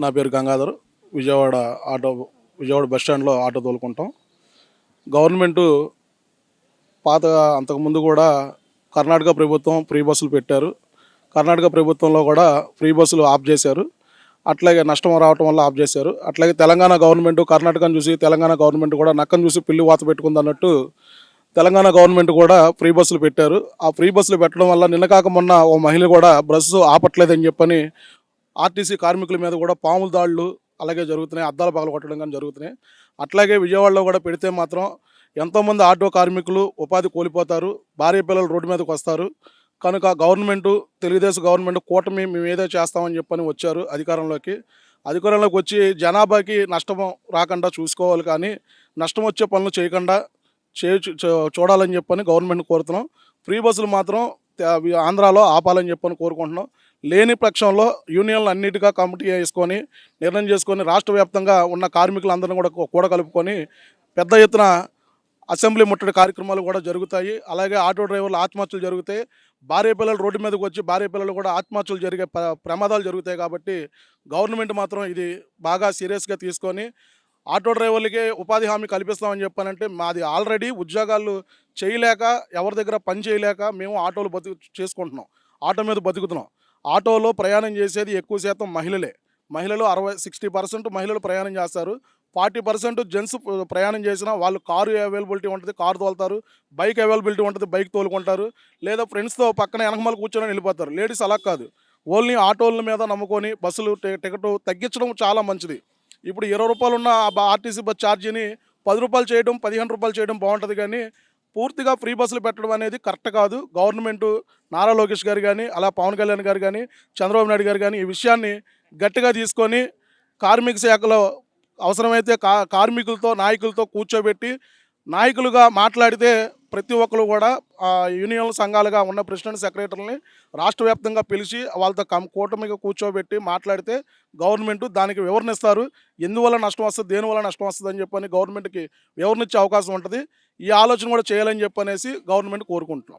నా పేరు Gangadhar. Vijayawada auto Vijayawada bus స్టాండ్లో ఆటో తోలుకుంటాం. గవర్నమెంటు అంతకుముందు కూడా కర్ణాటక ప్రభుత్వం ఫ్రీ బస్సులు పెట్టారు. కర్ణాటక ప్రభుత్వంలో కూడా ఫ్రీ బస్సులు ఆఫ్ చేశారు. అట్లాగే నష్టం రావటం వల్ల ఆఫ్ చేశారు. అట్లాగే తెలంగాణ గవర్నమెంట్ కర్ణాటకను చూసి తెలంగాణ గవర్నమెంట్ కూడా నక్కను చూసి పిల్లి వాత పెట్టుకుంది అన్నట్టు తెలంగాణ గవర్నమెంట్ కూడా ఫ్రీ బస్సులు పెట్టారు. ఆ ఫ్రీ బస్సులు పెట్టడం వల్ల నిన్న కాక మొన్న ఓ మహిళ కూడా బస్సు ఆపట్లేదని చెప్పని ఆర్టీసీ కార్మికుల మీద కూడా పాముల దాడులు అలాగే జరుగుతున్నాయి. అద్దాలు పగలగొట్టడం కానీ జరుగుతున్నాయి. అట్లాగే విజయవాడలో కూడా పెడితే మాత్రం ఎంతోమంది ఆటో కార్మికులు ఉపాధి కోల్పోతారు. భార్య పిల్లలు రోడ్డు మీదకి వస్తారు. కనుక గవర్నమెంటు తెలుగుదేశం గవర్నమెంట్ కూటమి మేము ఏదో చేస్తామని చెప్పని వచ్చారు అధికారంలోకి వచ్చి జనాభాకి నష్టం రాకుండా చూసుకోవాలి, కానీ నష్టం వచ్చే పనులు చేయకుండా చూడాలని చెప్పని గవర్నమెంట్ కోరుతున్నాం. ఫ్రీ బస్సులు మాత్రం ఆంధ్రాలో ఆపాలని చెప్పని కోరుకుంటున్నాం. లేని పక్షంలో యూనియన్లు అన్నిటిగా కమిటీ వేసుకొని నిర్ణయం చేసుకొని రాష్ట్ర వ్యాప్తంగా ఉన్న కార్మికులందరినీ కూడా కలుపుకొని పెద్ద ఎత్తున అసెంబ్లీ ముట్టడి కార్యక్రమాలు కూడా జరుగుతాయి. అలాగే ఆటో డ్రైవర్లు ఆత్మహత్యలు జరుగుతాయి. భార్య పిల్లలు రోడ్డు మీదకి వచ్చి భార్య పిల్లలు కూడా ఆత్మహత్యలు జరిగే ప్రమాదాలు జరుగుతాయి. కాబట్టి గవర్నమెంట్ మాత్రం ఇది బాగా సీరియస్గా తీసుకొని ఆటో డ్రైవర్లకి ఉపాధి హామీ కల్పిస్తామని చెప్పానంటే, మాది ఆల్రెడీ ఉద్యోగాలు చేయలేక ఎవరి దగ్గర పని చేయలేక మేము ఆటోలు చేసుకుంటున్నాం. ఆటో మీద బతుకుతున్నాం. ఆటోలో ప్రయాణం చేసేది ఎక్కువ శాతం మహిళలు 60% మహిళలు ప్రయాణం చేస్తారు. 40% జెంట్స్ ప్రయాణం చేసినా వాళ్ళు కారు అవైలబిలిటీ ఉంటుంది, కారు తోలుతారు. బైక్ అవైలబిలిటీ ఉంటుంది, బైక్ తోలుకుంటారు. లేదా ఫ్రెండ్స్తో పక్కన వెనకమాల కూర్చొని వెళ్ళిపోతారు. లేడీస్ అలా కాదు, ఓన్లీ ఆటోల మీద నమ్ముకొని బస్సులు టికెట్ తగ్గించడం చాలా మంచిది. ఇప్పుడు 20 రూపాయలు ఉన్న ఆర్టీసీ బస్ ఛార్జీని 10 రూపాయలు చేయడం, 15 రూపాయలు చేయడం బాగుంటుంది. కానీ పూర్తిగా ఫ్రీ బస్సులు పెట్టడం అనేది కరెక్ట్ కాదు. గవర్నమెంటు నారా లోకేష్ గారు కానీ, అలా పవన్ కళ్యాణ్ గారు కానీ, చంద్రబాబు నాయుడు గారు కానీ ఈ విషయాన్ని గట్టిగా తీసుకొని కార్మిక శాఖలో అవసరమైతే కార్మికులతో నాయకులతో కూర్చోబెట్టి నాయకులుగా మాట్లాడితే ప్రతి ఒక్కరు కూడా యూనియన్ సంఘాలుగా ఉన్న ప్రెసిడెంట్ సెక్రటరీని రాష్ట్ర వ్యాప్తంగా పిలిచి వాళ్ళతో కూటమిగా కూర్చోబెట్టి మాట్లాడితే గవర్నమెంట్ దానికి వివరణిస్తారు. ఎందువల్ల నష్టం వస్తుంది, దేనివల్ల నష్టం వస్తుంది అని చెప్పని గవర్నమెంట్కి వివరణ ఇచ్చే అవకాశం ఉంటుంది. ఈ ఆలోచన కూడా చేయాలని చెప్పనేసి గవర్నమెంట్ కోరుకుంటున్నాం.